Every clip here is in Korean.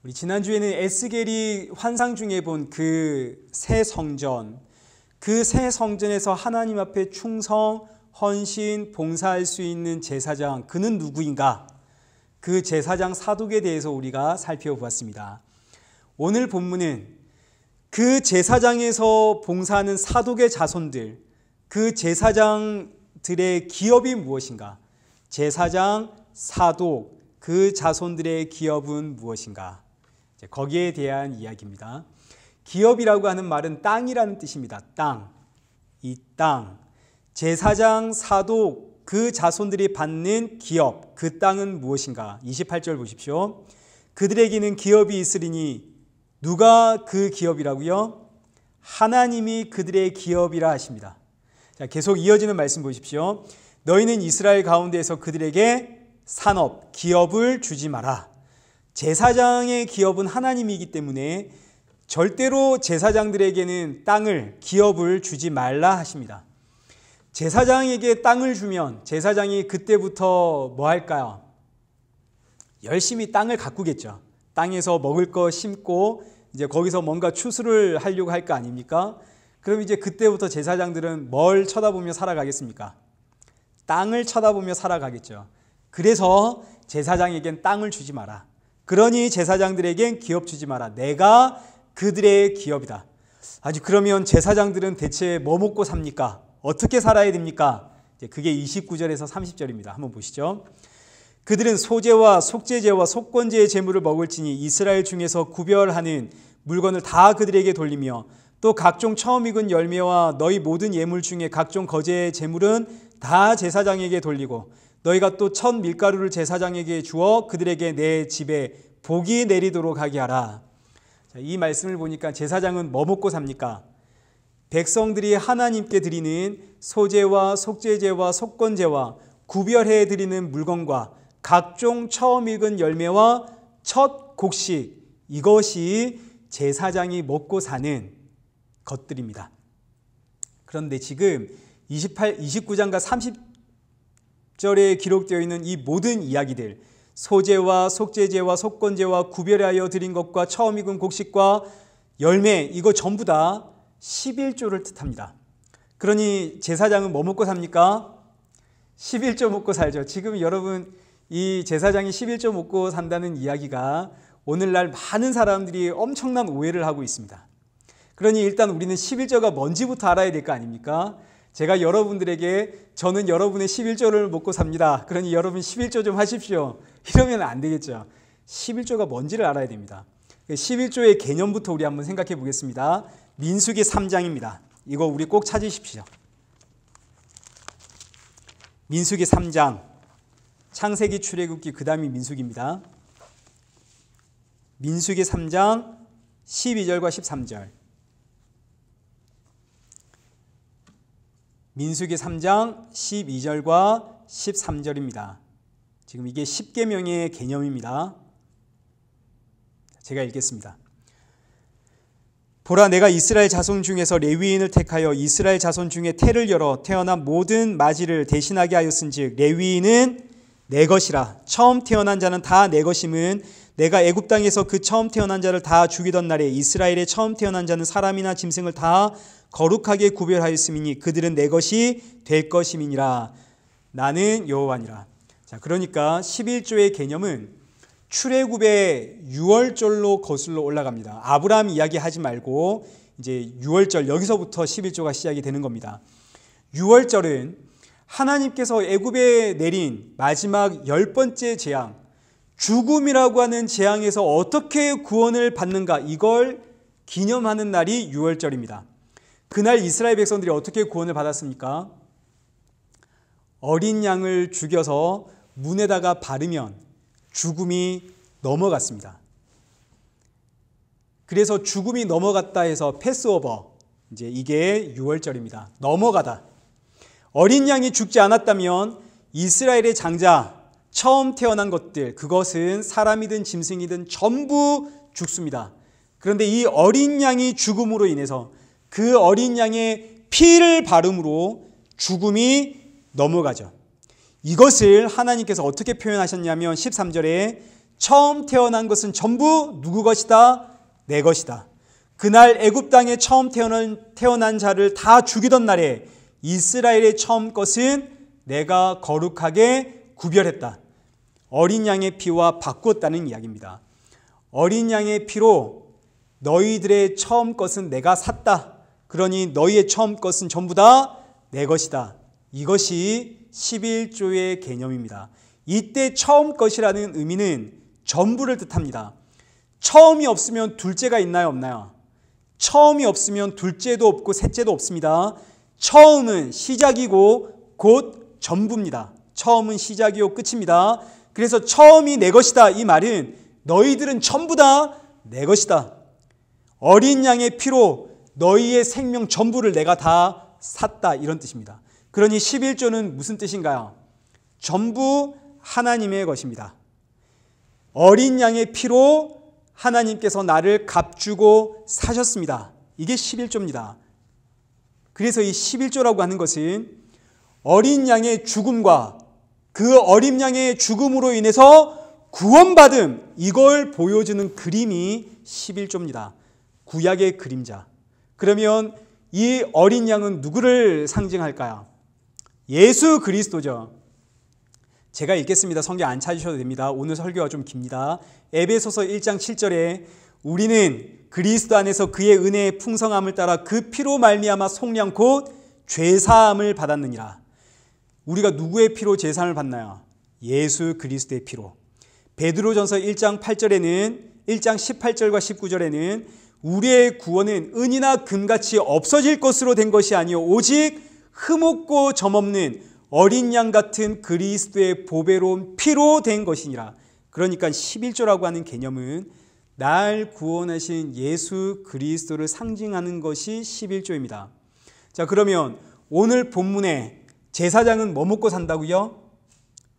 우리 지난주에는 에스겔이 환상 중에 본 그 새 성전, 그 새 성전에서 하나님 앞에 충성, 헌신, 봉사할 수 있는 제사장, 그는 누구인가? 그 제사장 사독에 대해서 우리가 살펴보았습니다. 오늘 본문은 그 제사장에서 봉사하는 사독의 자손들, 그 제사장들의 기업이 무엇인가? 제사장, 사독, 그 자손들의 기업은 무엇인가? 거기에 대한 이야기입니다. 기업이라고 하는 말은 땅이라는 뜻입니다. 땅. 이 땅. 제사장, 사독, 그 자손들이 받는 기업, 그 땅은 무엇인가? 28절 보십시오. 그들에게는 기업이 있으리니 누가 그 기업이라고요? 하나님이 그들의 기업이라 하십니다. 자, 계속 이어지는 말씀 보십시오. 너희는 이스라엘 가운데에서 그들에게 산업, 기업을 주지 마라. 제사장의 기업은 하나님이기 때문에 절대로 제사장들에게는 땅을, 기업을 주지 말라 하십니다. 제사장에게 땅을 주면 제사장이 그때부터 뭐 할까요? 열심히 땅을 가꾸겠죠. 땅에서 먹을 거 심고 이제 거기서 뭔가 추수를 하려고 할 거 아닙니까? 그럼 이제 그때부터 제사장들은 뭘 쳐다보며 살아가겠습니까? 땅을 쳐다보며 살아가겠죠. 그래서 제사장에겐 땅을 주지 마라. 그러니 제사장들에겐 기업 주지 마라. 내가 그들의 기업이다. 아니 그러면 제사장들은 대체 뭐 먹고 삽니까? 어떻게 살아야 됩니까? 그게 29절에서 30절입니다. 한번 보시죠. 그들은 소제와 속죄제와 속건제의 제물을 먹을지니 이스라엘 중에서 구별하는 물건을 다 그들에게 돌리며 또 각종 처음 익은 열매와 너희 모든 예물 중에 각종 거제의 제물은 다 제사장에게 돌리고 너희가 또 첫 밀가루를 제사장에게 주어 그들에게 내 집에 복이 내리도록 하게 하라. 자, 이 말씀을 보니까 제사장은 뭐 먹고 삽니까? 백성들이 하나님께 드리는 소제와 속죄제와 속건제와 구별해 드리는 물건과 각종 처음 익은 열매와 첫 곡식, 이것이 제사장이 먹고 사는 것들입니다. 그런데 지금 29장과 30절에 기록되어 있는 이 모든 이야기들, 소제와 속죄제와 속건제와 구별하여 드린 것과 처음 익은 곡식과 열매, 이거 전부 다 11조를 뜻합니다. 그러니 제사장은 뭐 먹고 삽니까? 11조 먹고 살죠. 지금 여러분 이 제사장이 11조 먹고 산다는 이야기가 오늘날 많은 사람들이 엄청난 오해를 하고 있습니다. 그러니 일단 우리는 11조가 뭔지부터 알아야 될 거 아닙니까? 제가 여러분들에게 저는 여러분의 11조를 먹고 삽니다. 그러니 여러분 11조 좀 하십시오. 이러면 안 되겠죠. 11조가 뭔지를 알아야 됩니다. 11조의 개념부터 우리 한번 생각해 보겠습니다. 민수기 3장입니다. 이거 우리 꼭 찾으십시오. 민수기 3장. 창세기, 출애굽기, 그 다음이 민수기입니다. 민수기 3장 12절과 13절. 민수기 3장 12절과 13절입니다. 지금 이게 10계명의 개념입니다. 제가 읽겠습니다. 보라, 내가 이스라엘 자손 중에서 레위인을 택하여 이스라엘 자손 중에 태를 열어 태어난 모든 마지를 대신하게 하였은즉 레위인은 내 것이라. 처음 태어난 자는 다 내 것임은 내가 애굽 땅에서 그 처음 태어난 자를 다 죽이던 날에 이스라엘의 처음 태어난 자는 사람이나 짐승을 다 거룩하게 구별하였음이니 그들은 내 것이 될 것임이니라. 나는 여호와니라. 자, 그러니까 11조의 개념은 출애굽의 6월절로 거슬러 올라갑니다. 아브라함 이야기 하지 말고 이제 6월절, 여기서부터 11조가 시작이 되는 겁니다. 6월절은 하나님께서 애굽에 내린 마지막 10번째 재앙, 죽음이라고 하는 재앙에서 어떻게 구원을 받는가, 이걸 기념하는 날이 6월절입니다. 그날 이스라엘 백성들이 어떻게 구원을 받았습니까? 어린 양을 죽여서 문에다가 바르면 죽음이 넘어갔습니다. 그래서 죽음이 넘어갔다 해서 패스오버, 이제 이게 6월절입니다. 넘어가다. 어린 양이 죽지 않았다면 이스라엘의 장자, 처음 태어난 것들, 그것은 사람이든 짐승이든 전부 죽습니다. 그런데 이 어린 양이 죽음으로 인해서 그 어린 양의 피를 바름으로 죽음이 넘어가죠. 이것을 하나님께서 어떻게 표현하셨냐면 13절에 처음 태어난 것은 전부 누구 것이다? 내 것이다. 그날 애굽 땅에 처음 태어난 자를 다 죽이던 날에 이스라엘의 처음 것은 내가 거룩하게 구별했다. 어린 양의 피와 바꿨다는 이야기입니다. 어린 양의 피로 너희들의 처음 것은 내가 샀다. 그러니 너희의 처음 것은 전부 다 내 것이다. 이것이 11조의 개념입니다. 이때 처음 것이라는 의미는 전부를 뜻합니다. 처음이 없으면 둘째가 있나요? 없나요? 처음이 없으면 둘째도 없고 셋째도 없습니다. 처음은 시작이고 곧 전부입니다. 처음은 시작이고 끝입니다. 그래서 처음이 내 것이다. 이 말은 너희들은 전부 다 내 것이다. 어린 양의 피로 너희의 생명 전부를 내가 다 샀다. 이런 뜻입니다. 그러니 11조는 무슨 뜻인가요? 전부 하나님의 것입니다. 어린 양의 피로 하나님께서 나를 값주고 사셨습니다. 이게 11조입니다. 그래서 이 11조라고 하는 것은 어린 양의 죽음과 그 어린 양의 죽음으로 인해서 구원받음, 이걸 보여주는 그림이 11조입니다. 구약의 그림자. 그러면 이 어린 양은 누구를 상징할까요? 예수 그리스도죠. 제가 읽겠습니다. 성경 안 찾으셔도 됩니다. 오늘 설교가 좀 깁니다. 에베소서 1장 7절에 우리는 그리스도 안에서 그의 은혜의 풍성함을 따라 그 피로 말미암아 속량 곧 죄사함을 받았느니라. 우리가 누구의 피로 죄사함을 받나요? 예수 그리스도의 피로. 베드로전서 1장 8절에는 1장 18절과 19절에는 우리의 구원은 은이나 금같이 없어질 것으로 된 것이 아니요 오직 흠없고 점없는 어린 양 같은 그리스도의 보배로운 피로 된 것이니라. 그러니까 11조라고 하는 개념은 날 구원하신 예수 그리스도를 상징하는 것이 11조입니다. 자, 그러면 오늘 본문에 제사장은 뭐 먹고 산다고요?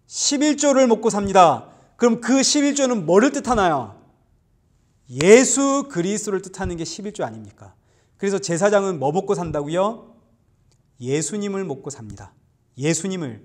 11조를 먹고 삽니다. 그럼 그 11조는 뭐를 뜻하나요? 예수 그리스도를 뜻하는 게 11조 아닙니까? 그래서 제사장은 뭐 먹고 산다고요? 예수님을 먹고 삽니다. 예수님이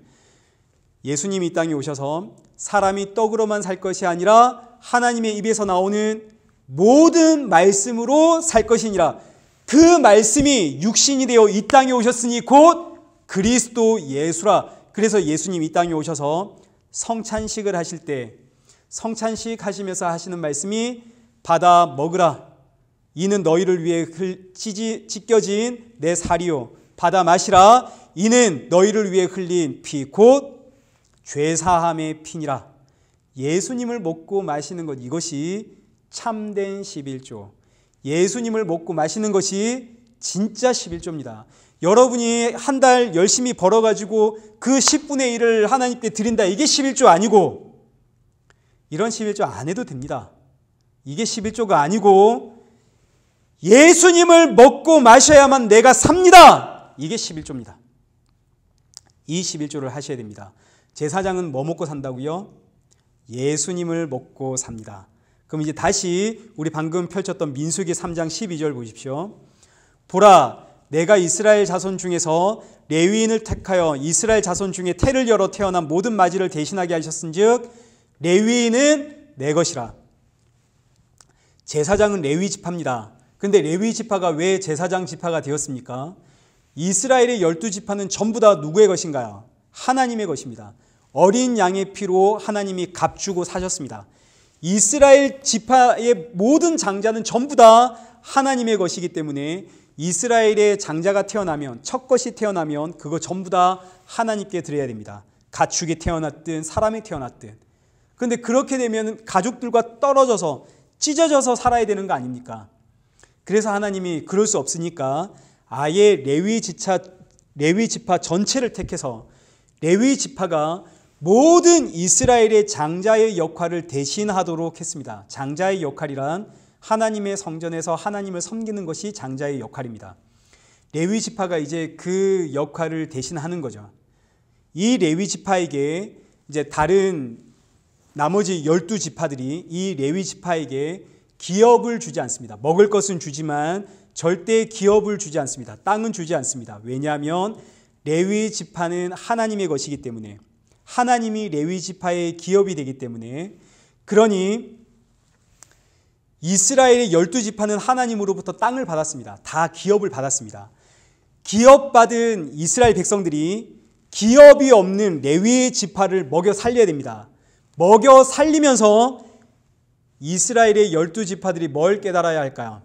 이 땅에 오셔서 사람이 떡으로만 살 것이 아니라 하나님의 입에서 나오는 모든 말씀으로 살 것이니라. 그 말씀이 육신이 되어 이 땅에 오셨으니 곧 그리스도 예수라. 그래서 예수님 이 땅에 오셔서 성찬식을 하실 때 성찬식 하시면서 하시는 말씀이 받아 먹으라. 이는 너희를 위해 찢겨진 내 살이요. 받아 마시라. 이는 너희를 위해 흘린 피 곧 죄사함의 피니라. 예수님을 먹고 마시는 것, 이것이 참된 11조. 예수님을 먹고 마시는 것이 진짜 11조입니다. 여러분이 한 달 열심히 벌어가지고 그 10분의 1을 하나님께 드린다. 이게 11조 아니고, 이런 11조 안 해도 됩니다. 이게 11조가 아니고 예수님을 먹고 마셔야만 내가 삽니다. 이게 11조입니다. 이 11조를 하셔야 됩니다. 제사장은 뭐 먹고 산다고요? 예수님을 먹고 삽니다. 그럼 이제 다시 우리 방금 펼쳤던 민수기 3장 12절 보십시오. 보라, 내가 이스라엘 자손 중에서 레위인을 택하여 이스라엘 자손 중에 태를 열어 태어난 모든 마지를 대신하게 하셨은즉 레위인은 내 것이라. 제사장은 레위 지파입니다. 그런데 레위 지파가 왜 제사장 지파가 되었습니까? 이스라엘의 12지파는 전부 다 누구의 것인가요? 하나님의 것입니다. 어린 양의 피로 하나님이 값주고 사셨습니다. 이스라엘 지파의 모든 장자는 전부 다 하나님의 것이기 때문에 이스라엘의 장자가 태어나면, 첫 것이 태어나면 그거 전부 다 하나님께 드려야 됩니다. 가축이 태어났든 사람이 태어났든. 그런데 그렇게 되면 가족들과 떨어져서 찢어져서 살아야 되는 거 아닙니까? 그래서 하나님이 그럴 수 없으니까 아예 레위 지파 전체를 택해서 레위 지파가 모든 이스라엘의 장자의 역할을 대신하도록 했습니다. 장자의 역할이란 하나님의 성전에서 하나님을 섬기는 것이 장자의 역할입니다. 레위 지파가 이제 그 역할을 대신하는 거죠. 이 레위 지파에게 이제 다른 나머지 12지파들이 이 레위 지파에게 기업을 주지 않습니다. 먹을 것은 주지만 절대 기업을 주지 않습니다. 땅은 주지 않습니다. 왜냐하면 레위 지파는 하나님의 것이기 때문에, 하나님이 레위 지파의 기업이 되기 때문에 그러니 이스라엘의 12지파는 하나님으로부터 땅을 받았습니다. 다 기업을 받았습니다. 기업받은 이스라엘 백성들이 기업이 없는 레위 지파를 먹여 살려야 됩니다. 먹여 살리면서 이스라엘의 12지파들이 뭘 깨달아야 할까요?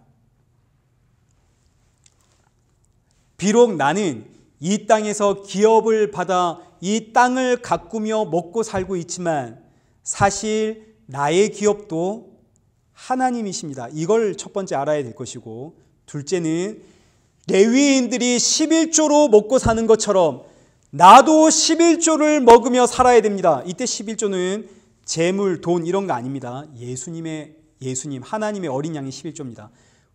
비록 나는 이 땅에서 기업을 받아 이 땅을 가꾸며 먹고 살고 있지만 사실 나의 기업도 하나님이십니다. 이걸 첫 번째 알아야 될 것이고, 둘째는 레위인들이 11조로 먹고 사는 것처럼 나도 11조를 먹으며 살아야 됩니다. 이때 11조는 재물, 돈 이런 거 아닙니다. 예수님, 하나님의 어린 양이 11조입니다.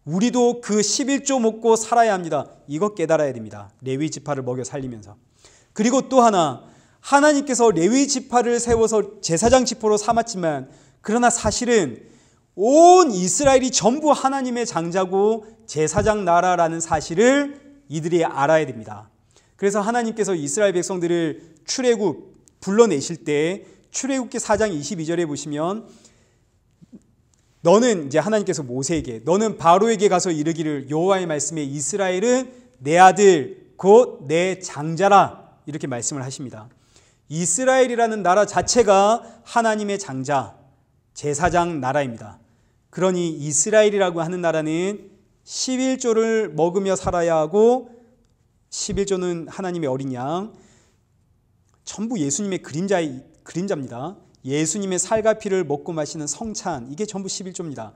우리도 그 11조 먹고 살아야 합니다. 이거 깨달아야 됩니다. 레위 지파를 먹여 살리면서. 그리고 또 하나, 하나님께서 레위 지파를 세워서 제사장 지파로 삼았지만 그러나 사실은 온 이스라엘이 전부 하나님의 장자고 제사장 나라라는 사실을 이들이 알아야 됩니다. 그래서 하나님께서 이스라엘 백성들을 출애굽 불러내실 때 출애굽기 4장 22절에 보시면 너는 이제 하나님께서 모세에게 너는 바로에게 가서 이르기를 여호와의 말씀에 이스라엘은 내 아들 곧 내 장자라 이렇게 말씀을 하십니다. 이스라엘이라는 나라 자체가 하나님의 장자 제사장 나라입니다. 그러니 이스라엘이라고 하는 나라는 11조를 먹으며 살아야 하고 11조는 하나님의 어린 양 전부 예수님의 그림자입니다. 예수님의 살과 피를 먹고 마시는 성찬 이게 전부 11조입니다.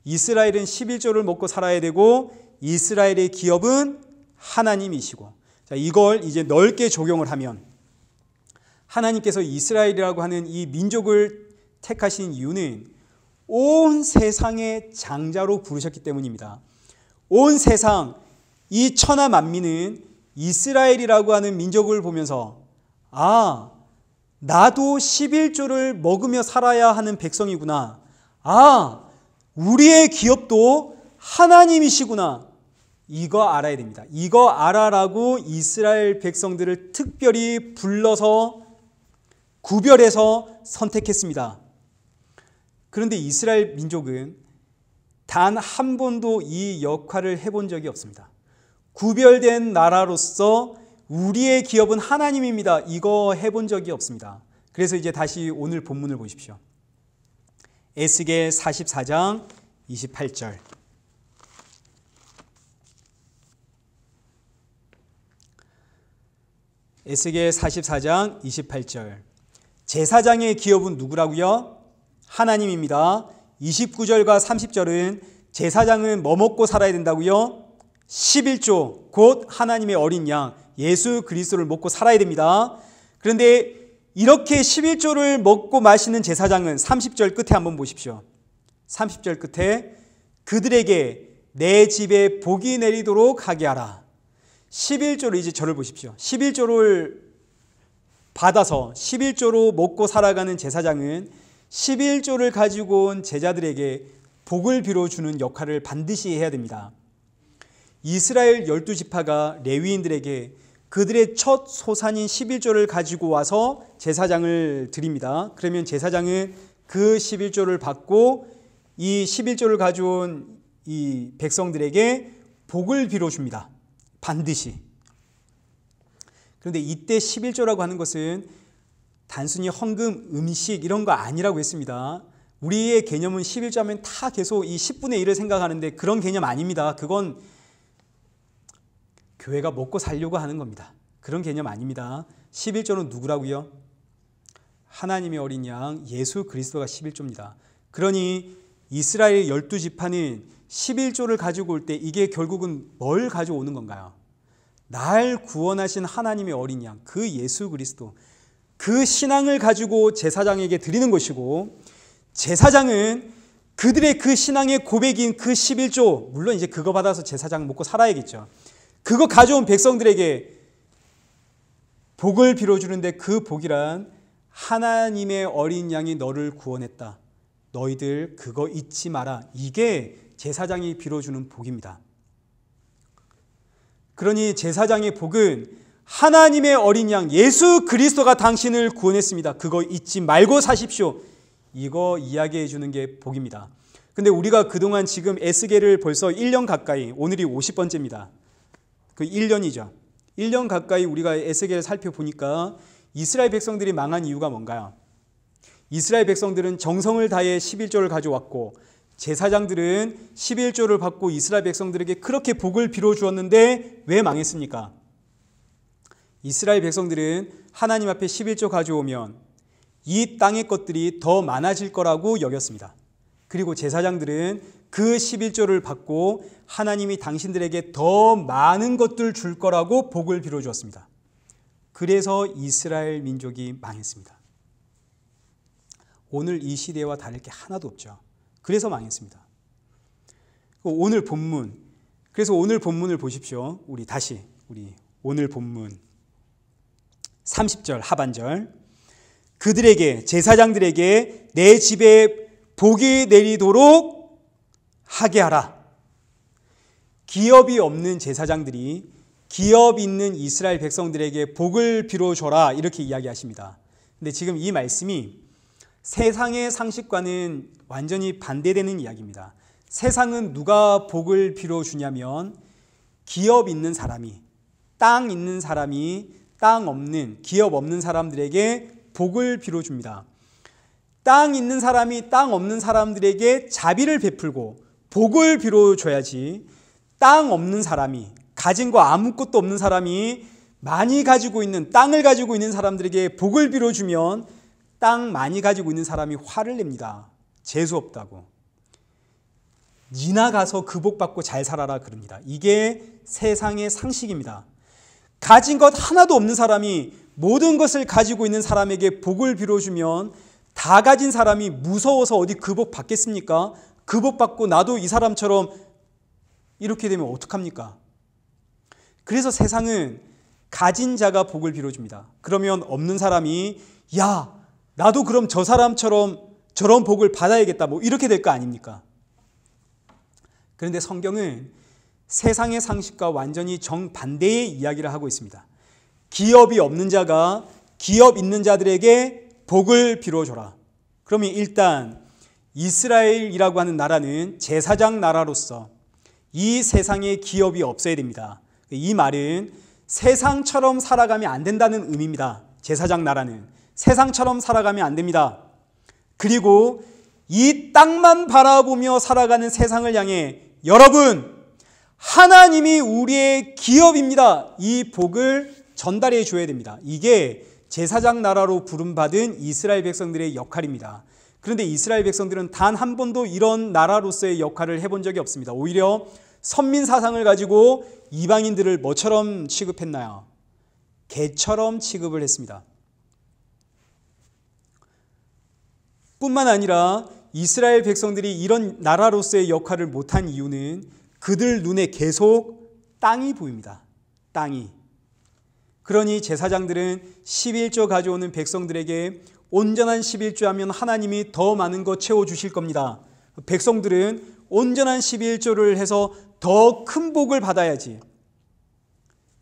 이스라엘은 11조를 먹고 살아야 되고 이스라엘의 기업은 하나님이시고 자, 이걸 이제 넓게 적용을 하면 하나님께서 이스라엘이라고 하는 이 민족을 택하신 이유는 온 세상의 장자로 부르셨기 때문입니다. 온 세상 이 천하 만민은 이스라엘이라고 하는 민족을 보면서 아 나도 11조를 먹으며 살아야 하는 백성이구나. 아 우리의 기업도 하나님이시구나. 이거 알아야 됩니다. 이거 알아라고 이스라엘 백성들을 특별히 불러서 구별해서 선택했습니다. 그런데 이스라엘 민족은 단 한 번도 이 역할을 해본 적이 없습니다. 구별된 나라로서 우리의 기업은 하나님입니다. 이거 해본 적이 없습니다. 그래서 이제 다시 오늘 본문을 보십시오. 에스겔 44장 28절. 에스겔 44장 28절. 제사장의 기업은 누구라고요? 하나님입니다. 29절과 30절은 제사장은 뭐 먹고 살아야 된다고요? 11조 곧 하나님의 어린 양 예수 그리스도를 먹고 살아야 됩니다. 그런데 이렇게 11조를 먹고 마시는 제사장은 30절 끝에 한번 보십시오. 30절 끝에 그들에게 내 집에 복이 내리도록 하게 하라. 11조를 이제 저를 보십시오. 11조를 받아서 11조로 먹고 살아가는 제사장은 11조를 가지고 온 제자들에게 복을 빌어주는 역할을 반드시 해야 됩니다. 이스라엘 12지파가 레위인들에게 그들의 첫 소산인 11조를 가지고 와서 제사장을 드립니다. 그러면 제사장은 그 11조를 받고 이 11조를 가져온 이 백성들에게 복을 빌어줍니다. 반드시. 그런데 이때 11조라고 하는 것은 단순히 헌금, 음식 이런 거 아니라고 했습니다. 우리의 개념은 11조 하면 다 계속 이 10분의 1을 생각하는데 그런 개념 아닙니다. 그건 교회가 먹고 살려고 하는 겁니다. 그런 개념 아닙니다. 11조는 누구라고요? 하나님의 어린 양 예수 그리스도가 11조입니다. 그러니 이스라엘 12지파는 11조를 가지고 올 때 이게 결국은 뭘 가져오는 건가요? 날 구원하신 하나님의 어린 양, 그 예수 그리스도, 그 신앙을 가지고 제사장에게 드리는 것이고 제사장은 그들의 그 신앙의 고백인 그 11조, 물론 이제 그거 받아서 제사장 먹고 살아야겠죠. 그거 가져온 백성들에게 복을 빌어주는데 그 복이란 하나님의 어린 양이 너를 구원했다. 너희들 그거 잊지 마라. 이게 제사장이 빌어주는 복입니다. 그러니 제사장의 복은 하나님의 어린 양 예수 그리스도가 당신을 구원했습니다. 그거 잊지 말고 사십시오. 이거 이야기해 주는 게 복입니다. 근데 우리가 그동안 지금 에스겔을 벌써 1년 가까이, 오늘이 50번째입니다. 그 1년이죠. 1년 가까이 우리가 에스겔을 살펴보니까 이스라엘 백성들이 망한 이유가 뭔가요? 이스라엘 백성들은 정성을 다해 11조를 가져왔고 제사장들은 11조를 받고 이스라엘 백성들에게 그렇게 복을 빌어 주었는데 왜 망했습니까? 이스라엘 백성들은 하나님 앞에 11조 가져오면 이 땅의 것들이 더 많아질 거라고 여겼습니다. 그리고 제사장들은 그 11조를 받고 하나님이 당신들에게 더 많은 것들 줄 거라고 복을 빌어 주었습니다. 그래서 이스라엘 민족이 망했습니다. 오늘 이 시대와 다를 게 하나도 없죠. 그래서 망했습니다. 오늘 본문, 그래서 오늘 본문을 보십시오. 우리 오늘 본문 30절 하반절, 그들에게, 제사장들에게 내 집에 복이 내리도록 하게 하라. 기업이 없는 제사장들이 기업 있는 이스라엘 백성들에게 복을 빌어줘라, 이렇게 이야기하십니다. 근데 지금 이 말씀이 세상의 상식과는 완전히 반대되는 이야기입니다. 세상은 누가 복을 빌어주냐면 기업 있는 사람이, 땅 있는 사람이 땅 없는, 기업 없는 사람들에게 복을 빌어줍니다. 땅 있는 사람이 땅 없는 사람들에게 자비를 베풀고 복을 빌어줘야지, 땅 없는 사람이, 가진 거 아무것도 없는 사람이 많이 가지고 있는, 땅을 가지고 있는 사람들에게 복을 빌어주면 땅 많이 가지고 있는 사람이 화를 냅니다. 재수없다고. 니나 가서 그 복 받고 잘 살아라 그럽니다. 이게 세상의 상식입니다. 가진 것 하나도 없는 사람이 모든 것을 가지고 있는 사람에게 복을 빌어주면 다 가진 사람이 무서워서 어디 그 복 받겠습니까? 그 복 받고 나도 이 사람처럼 이렇게 되면 어떡합니까? 그래서 세상은 가진 자가 복을 빌어줍니다. 그러면 없는 사람이 야, 나도 그럼 저 사람처럼 저런 복을 받아야겠다, 뭐 이렇게 될 거 아닙니까? 그런데 성경은 세상의 상식과 완전히 정반대의 이야기를 하고 있습니다. 기업이 없는 자가 기업 있는 자들에게 복을 빌어줘라. 그러면 일단 이스라엘이라고 하는 나라는 제사장 나라로서 이 세상에 기업이 없어야 됩니다. 이 말은 세상처럼 살아가면 안 된다는 의미입니다. 제사장 나라는 세상처럼 살아가면 안 됩니다. 그리고 이 땅만 바라보며 살아가는 세상을 향해 여러분, 하나님이 우리의 기업입니다, 이 복을 전달해 줘야 됩니다. 이게 제사장 나라로 부름받은 이스라엘 백성들의 역할입니다. 그런데 이스라엘 백성들은 단 한 번도 이런 나라로서의 역할을 해본 적이 없습니다. 오히려 선민 사상을 가지고 이방인들을 뭐처럼 취급했나요? 개처럼 취급을 했습니다. 뿐만 아니라 이스라엘 백성들이 이런 나라로서의 역할을 못한 이유는 그들 눈에 계속 땅이 보입니다. 땅이. 그러니 제사장들은 11조 가져오는 백성들에게 온전한 11조 하면 하나님이 더 많은 거 채워주실 겁니다. 백성들은 온전한 11조를 해서 더 큰 복을 받아야지.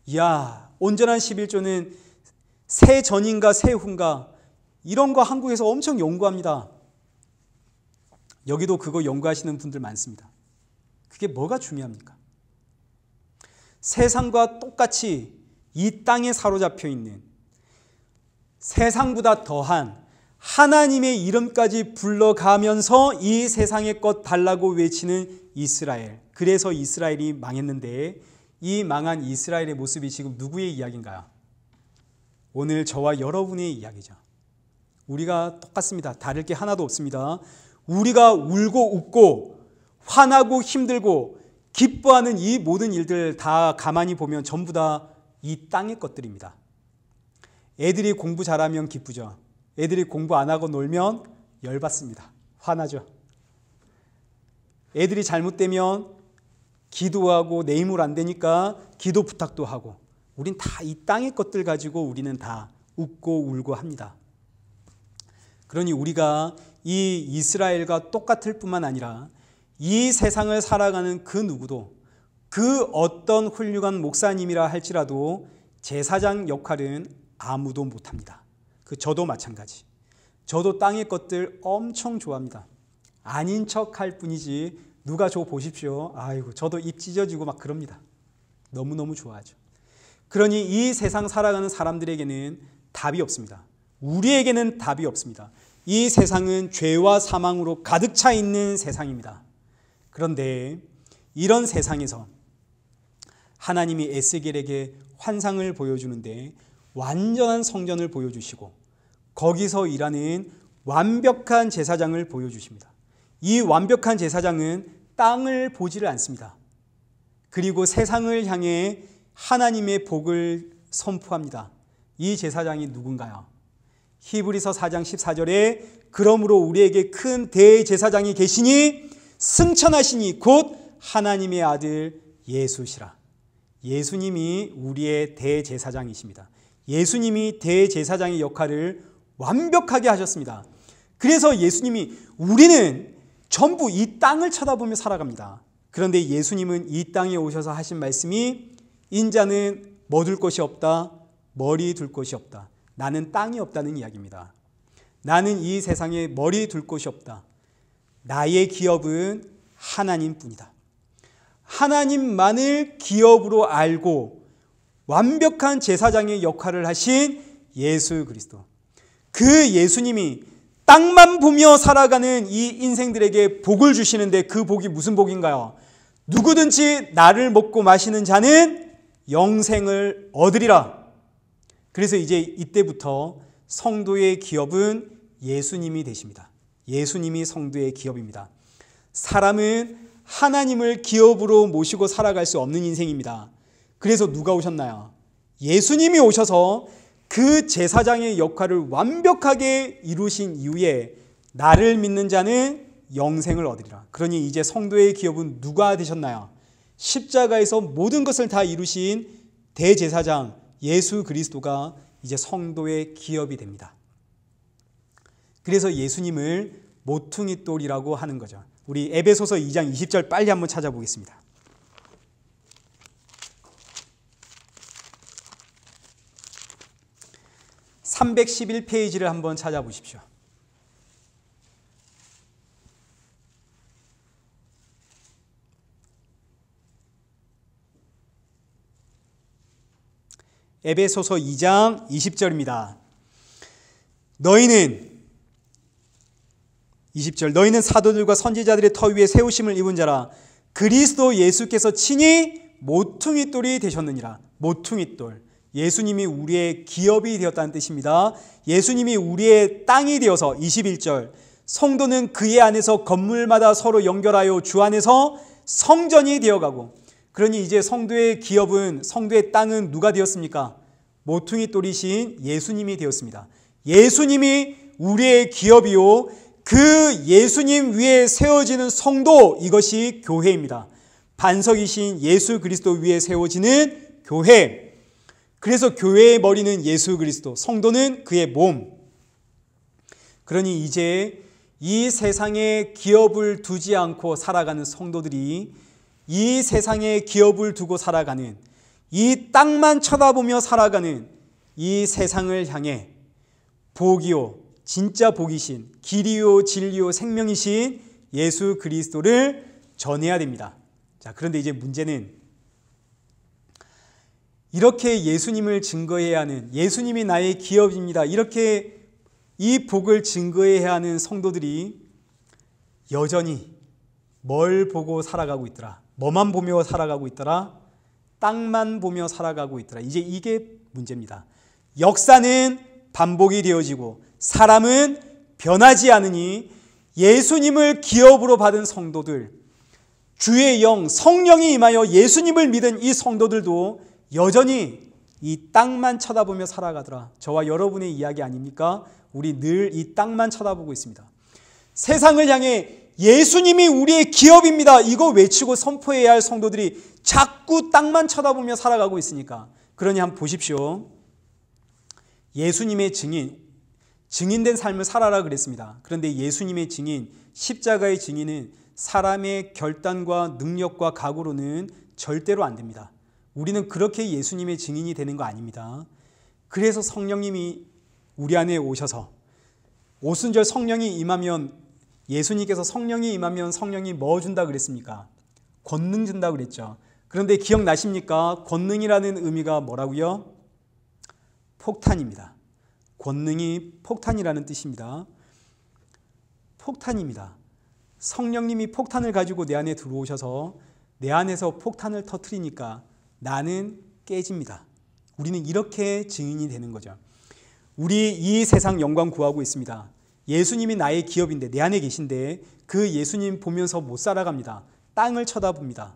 이야, 온전한 11조는 새 전인가 새 후인가, 이런 거 한국에서 엄청 연구합니다. 여기도 그거 연구하시는 분들 많습니다. 그게 뭐가 중요합니까? 세상과 똑같이 이 땅에 사로잡혀 있는, 세상보다 더한 하나님의 이름까지 불러가면서 이 세상의 것 달라고 외치는 이스라엘. 그래서 이스라엘이 망했는데, 이 망한 이스라엘의 모습이 지금 누구의 이야기인가요? 오늘 저와 여러분의 이야기죠. 우리가 똑같습니다. 다를 게 하나도 없습니다. 우리가 울고 웃고 화나고 힘들고 기뻐하는 이 모든 일들 다 가만히 보면 전부 다 이 땅의 것들입니다. 애들이 공부 잘하면 기쁘죠. 애들이 공부 안 하고 놀면 열받습니다. 화나죠. 애들이 잘못되면 기도하고 내 힘으로 안 되니까 기도 부탁도 하고, 우린 다 이 땅의 것들 가지고 우리는 다 웃고 울고 합니다. 그러니 우리가 이 이스라엘과 똑같을 뿐만 아니라 이 세상을 살아가는 그 누구도, 그 어떤 훌륭한 목사님이라 할지라도 제사장 역할은 아무도 못합니다. 저도 마찬가지. 저도 땅의 것들 엄청 좋아합니다. 아닌 척 할 뿐이지 누가 줘 보십시오. 아이고 저도 입 찢어지고 막 그럽니다. 너무너무 좋아하죠. 그러니 이 세상 살아가는 사람들에게는 답이 없습니다. 우리에게는 답이 없습니다. 이 세상은 죄와 사망으로 가득 차 있는 세상입니다. 그런데 이런 세상에서 하나님이 에스겔에게 환상을 보여주는데 완전한 성전을 보여주시고 거기서 일하는 완벽한 제사장을 보여주십니다. 이 완벽한 제사장은 땅을 보지를 않습니다. 그리고 세상을 향해 하나님의 복을 선포합니다. 이 제사장이 누군가요? 히브리서 4장 14절에 그러므로 우리에게 큰 대제사장이 계시니 승천하시니 곧 하나님의 아들 예수시라. 예수님이 우리의 대제사장이십니다. 예수님이 대제사장의 역할을 완벽하게 하셨습니다. 그래서 예수님이 우리는 전부 이 땅을 쳐다보며 살아갑니다. 그런데 예수님은 이 땅에 오셔서 하신 말씀이 인자는 뭐 둘 곳이 없다, 머리 둘 곳이 없다. 나는 땅이 없다는 이야기입니다. 나는 이 세상에 머리 둘 곳이 없다. 나의 기업은 하나님뿐이다. 하나님만을 기업으로 알고 완벽한 제사장의 역할을 하신 예수 그리스도. 그 예수님이 땅만 보며 살아가는 이 인생들에게 복을 주시는데 그 복이 무슨 복인가요? 누구든지 나를 먹고 마시는 자는 영생을 얻으리라. 그래서 이제 이때부터 성도의 기업은 예수님이 되십니다. 예수님이 성도의 기업입니다. 사람은 하나님을 기업으로 모시고 살아갈 수 없는 인생입니다. 그래서 누가 오셨나요? 예수님이 오셔서 그 제사장의 역할을 완벽하게 이루신 이후에 나를 믿는 자는 영생을 얻으리라. 그러니 이제 성도의 기업은 누가 되셨나요? 십자가에서 모든 것을 다 이루신 대제사장 예수 그리스도가 이제 성도의 기업이 됩니다. 그래서 예수님을 모퉁이돌이라고 하는 거죠. 우리 에베소서 2장 20절 빨리 한번 찾아보겠습니다. (311페이지를) 한번 찾아보십시오. 에베소서 2장 20절입니다. 너희는 20절 너희는 사도들과 선지자들의 터 위에 세우심을 입은 자라. 그리스도 예수께서 친히 모퉁이돌이 되셨느니라. 모퉁이돌, 예수님이 우리의 기업이 되었다는 뜻입니다. 예수님이 우리의 땅이 되어서 21절 성도는 그의 안에서 건물마다 서로 연결하여 주 안에서 성전이 되어가고. 그러니 이제 성도의 기업은, 성도의 땅은 누가 되었습니까? 모퉁이돌이신 예수님이 되었습니다. 예수님이 우리의 기업이요, 그 예수님 위에 세워지는 성도, 이것이 교회입니다. 반석이신 예수 그리스도 위에 세워지는 교회. 그래서 교회의 머리는 예수 그리스도, 성도는 그의 몸. 그러니 이제 이 세상에 기업을 두지 않고 살아가는 성도들이 이 세상에 기업을 두고 살아가는, 이 땅만 쳐다보며 살아가는 이 세상을 향해 복이요, 진짜 복이신, 길이요 진리요 생명이신 예수 그리스도를 전해야 됩니다. 자, 그런데 이제 문제는 이렇게 예수님을 증거해야 하는, 예수님이 나의 기업입니다, 이렇게 이 복을 증거해야 하는 성도들이 여전히 뭘 보고 살아가고 있더라? 뭐만 보며 살아가고 있더라? 땅만 보며 살아가고 있더라. 이제 이게 문제입니다. 역사는 반복이 되어지고 사람은 변하지 않으니 예수님을 기업으로 받은 성도들, 주의 영, 성령이 임하여 예수님을 믿은 이 성도들도 여전히 이 땅만 쳐다보며 살아가더라. 저와 여러분의 이야기 아닙니까? 우리 늘 이 땅만 쳐다보고 있습니다. 세상을 향해 예수님이 우리의 기업입니다, 이거 외치고 선포해야 할 성도들이 자꾸 땅만 쳐다보며 살아가고 있으니까. 그러니 한번 보십시오. 예수님의 증인된 삶을 살아라 그랬습니다. 그런데 예수님의 증인, 십자가의 증인은 사람의 결단과 능력과 각오로는 절대로 안 됩니다. 우리는 그렇게 예수님의 증인이 되는 거 아닙니다. 그래서 성령님이 우리 안에 오셔서 오순절 성령이 임하면, 예수님께서 성령이 임하면 성령이 뭐 준다 그랬습니까? 권능 준다 그랬죠. 그런데 기억나십니까? 권능이라는 의미가 뭐라고요? 폭탄입니다. 권능이 폭탄이라는 뜻입니다. 폭탄입니다. 성령님이 폭탄을 가지고 내 안에 들어오셔서 내 안에서 폭탄을 터뜨리니까 나는 깨집니다. 우리는 이렇게 증인이 되는 거죠. 우리 이 세상 영광 구하고 있습니다. 예수님이 나의 기업인데, 내 안에 계신데 그 예수님 보면서 못 살아갑니다. 땅을 쳐다봅니다.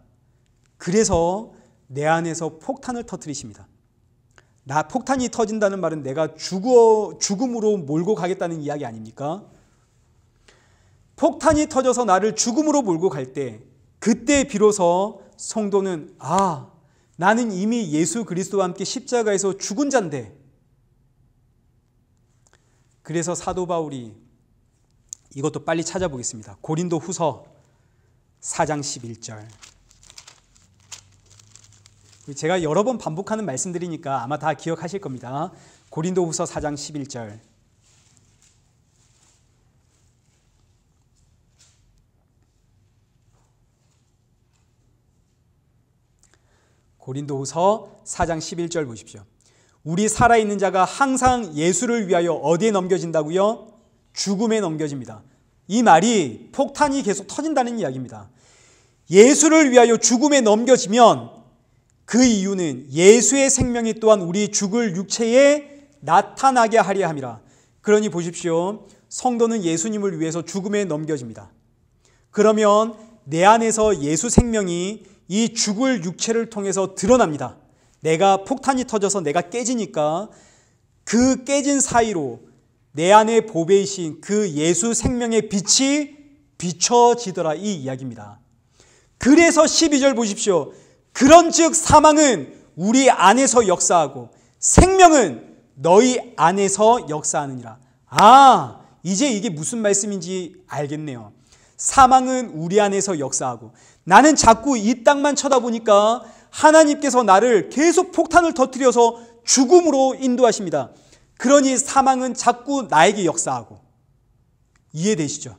그래서 내 안에서 폭탄을 터뜨리십니다. 폭탄이 터진다는 말은 내가 죽음으로 몰고 가겠다는 이야기 아닙니까? 폭탄이 터져서 나를 죽음으로 몰고 갈 때, 그때 비로소 성도는 나는 이미 예수 그리스도와 함께 십자가에서 죽은 자인데, 그래서 사도 바울이 이것도 빨리 찾아보겠습니다. 고린도 후서 4장 11절. 제가 여러 번 반복하는 말씀들이니까 아마 다 기억하실 겁니다. 고린도 후서 4장 11절. 고린도후서 4장 11절 보십시오. 우리 살아있는 자가 항상 예수를 위하여 어디에 넘겨진다고요? 죽음에 넘겨집니다. 이 말이 폭탄이 계속 터진다는 이야기입니다. 예수를 위하여 죽음에 넘겨지면 그 이유는 예수의 생명이 또한 우리 죽을 육체에 나타나게 하려 함이라. 그러니 보십시오. 성도는 예수님을 위해서 죽음에 넘겨집니다. 그러면 내 안에서 예수 생명이 이 죽을 육체를 통해서 드러납니다. 내가 폭탄이 터져서 내가 깨지니까 그 깨진 사이로 내 안에 보배이신 그 예수 생명의 빛이 비춰지더라, 이 이야기입니다. 그래서 12절 보십시오. 그런즉 사망은 우리 안에서 역사하고 생명은 너희 안에서 역사하느니라. 이제 이게 무슨 말씀인지 알겠네요. 사망은 우리 안에서 역사하고, 나는 자꾸 이 땅만 쳐다보니까 하나님께서 나를 계속 폭탄을 터뜨려서 죽음으로 인도하십니다. 그러니 사망은 자꾸 나에게 역사하고. 이해되시죠?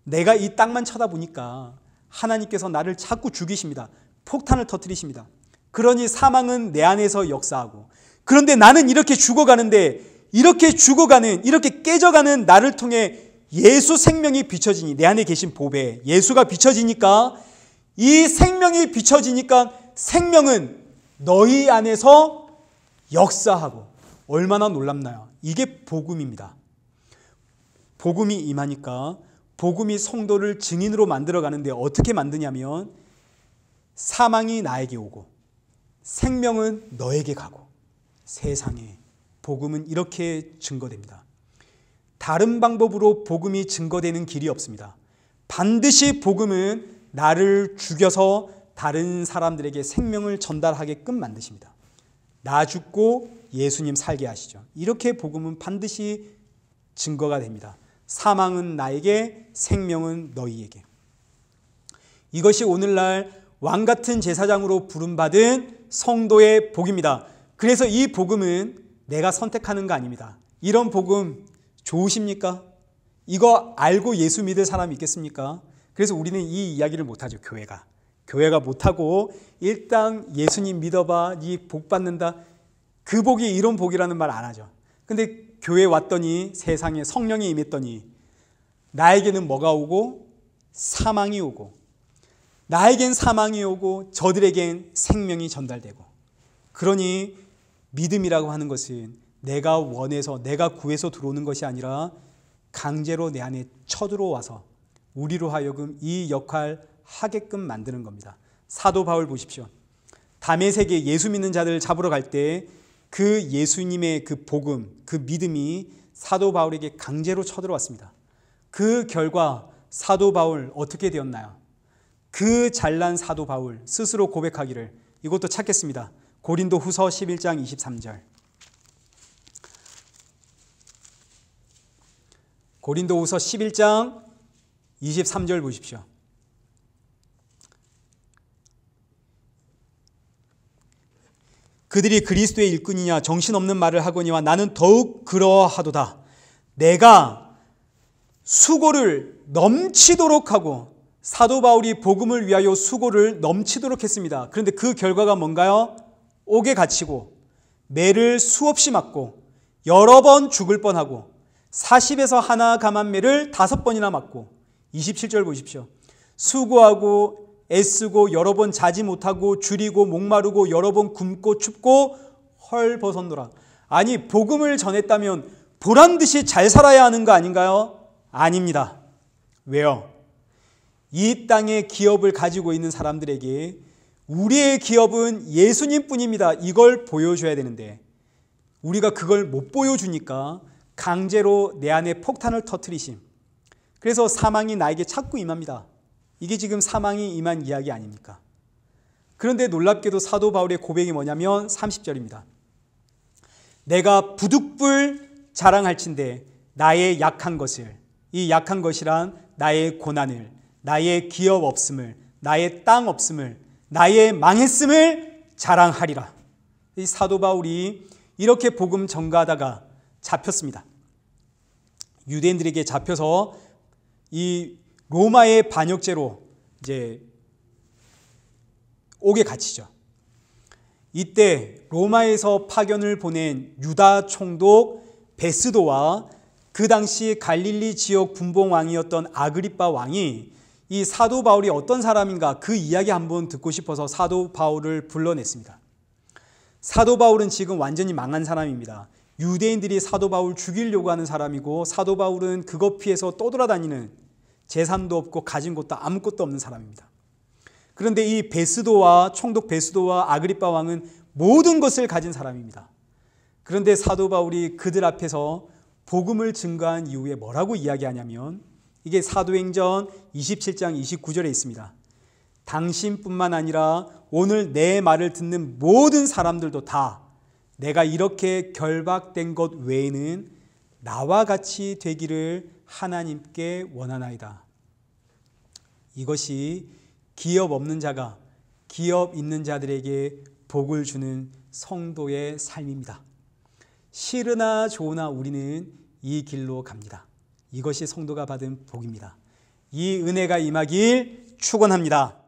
내가 이 땅만 쳐다보니까 하나님께서 나를 자꾸 죽이십니다. 폭탄을 터뜨리십니다. 그러니 사망은 내 안에서 역사하고, 그런데 나는 이렇게 죽어가는데, 이렇게 죽어가는, 이렇게 깨져가는 나를 통해 예수 생명이 비춰지니, 내 안에 계신 보배 예수가 비춰지니까, 이 생명이 비춰지니까 생명은 너희 안에서 역사하고. 얼마나 놀랍나요? 이게 복음입니다. 복음이 임하니까 복음이 성도를 증인으로 만들어가는데 어떻게 만드냐면, 사망이 나에게 오고 생명은 너에게 가고. 세상에 복음은 이렇게 증거됩니다. 다른 방법으로 복음이 증거되는 길이 없습니다. 반드시 복음은 나를 죽여서 다른 사람들에게 생명을 전달하게끔 만드십니다. 나 죽고 예수님 살게 하시죠. 이렇게 복음은 반드시 증거가 됩니다. 사망은 나에게, 생명은 너희에게. 이것이 오늘날 왕같은 제사장으로 부름받은 성도의 복입니다. 그래서 이 복음은 내가 선택하는 거 아닙니다. 이런 복음 좋으십니까? 이거 알고 예수 믿을 사람이 있겠습니까? 그래서 우리는 이 이야기를 못하죠. 교회가 못하고, 일단 예수님 믿어봐, 네 복 받는다, 그 복이 이런 복이라는 말 안 하죠. 근데 교회 왔더니 세상에 성령이 임했더니 나에게는 뭐가 오고? 사망이 오고. 나에겐 사망이 오고 저들에겐 생명이 전달되고. 그러니 믿음이라고 하는 것은 내가 원해서, 내가 구해서 들어오는 것이 아니라 강제로 내 안에 쳐들어와서 우리로 하여금 이 역할 하게끔 만드는 겁니다. 사도 바울 보십시오. 다메섹에 예수 믿는 자들 잡으러 갈 때 그 예수님의 그 복음, 그 믿음이 사도 바울에게 강제로 쳐들어왔습니다. 그 결과 사도 바울 어떻게 되었나요? 그 잘난 사도 바울 스스로 고백하기를, 이것도 찾겠습니다. 고린도 후서 11장 23절. 고린도 후서 11장 23절 보십시오. 그들이 그리스도의 일꾼이냐 정신없는 말을 하거니와 나는 더욱 그러하도다. 내가 수고를 넘치도록 하고, 사도 바울이 복음을 위하여 수고를 넘치도록 했습니다. 그런데 그 결과가 뭔가요? 옥에 갇히고 매를 수없이 맞고 여러 번 죽을 뻔하고 40에서 하나 감한 매를 5번이나 맞고, 27절 보십시오. 수고하고 애쓰고 여러 번 자지 못하고 줄이고 목마르고 여러 번 굶고 춥고 헐벗었노라. 아니, 복음을 전했다면 보란듯이 잘 살아야 하는 거 아닌가요? 아닙니다. 왜요? 이 땅의 기업을 가지고 있는 사람들에게 우리의 기업은 예수님 뿐입니다, 이걸 보여줘야 되는데 우리가 그걸 못 보여주니까 강제로 내 안에 폭탄을 터뜨리심. 그래서 사망이 나에게 자꾸 임합니다. 이게 지금 사망이 임한 이야기 아닙니까? 그런데 놀랍게도 사도 바울의 고백이 뭐냐면 30절입니다. 내가 부득불 자랑할진대 나의 약한 것을, 이 약한 것이란 나의 고난을, 나의 기업 없음을, 나의 땅 없음을, 나의 망했음을 자랑하리라. 이 사도 바울이 이렇게 복음 전가하다가 잡혔습니다. 유대인들에게 잡혀서 이 로마의 반역죄로 이제 옥에 갇히죠. 이때 로마에서 파견을 보낸 유다 총독 베스도와 그 당시 갈릴리 지역 분봉왕이었던 아그리빠 왕이 이 사도 바울이 어떤 사람인가 그 이야기 한번 듣고 싶어서 사도 바울을 불러냈습니다. 사도 바울은 지금 완전히 망한 사람입니다. 유대인들이 사도 바울 죽이려고 하는 사람이고, 사도 바울은 그것 피해서 떠돌아다니는, 재산도 없고 가진 것도 아무것도 없는 사람입니다. 그런데 이 베스도와 총독 베스도와 아그리빠 왕은 모든 것을 가진 사람입니다. 그런데 사도 바울이 그들 앞에서 복음을 증거한 이후에 뭐라고 이야기하냐면, 이게 사도행전 27장 29절에 있습니다. 당신뿐만 아니라 오늘 내 말을 듣는 모든 사람들도 다 내가 이렇게 결박된 것 외에는 나와 같이 되기를 하나님께 원하나이다. 이것이 기업 없는 자가 기업 있는 자들에게 복을 주는 성도의 삶입니다. 싫으나 좋으나 우리는 이 길로 갑니다. 이것이 성도가 받은 복입니다. 이 은혜가 임하길 축원합니다.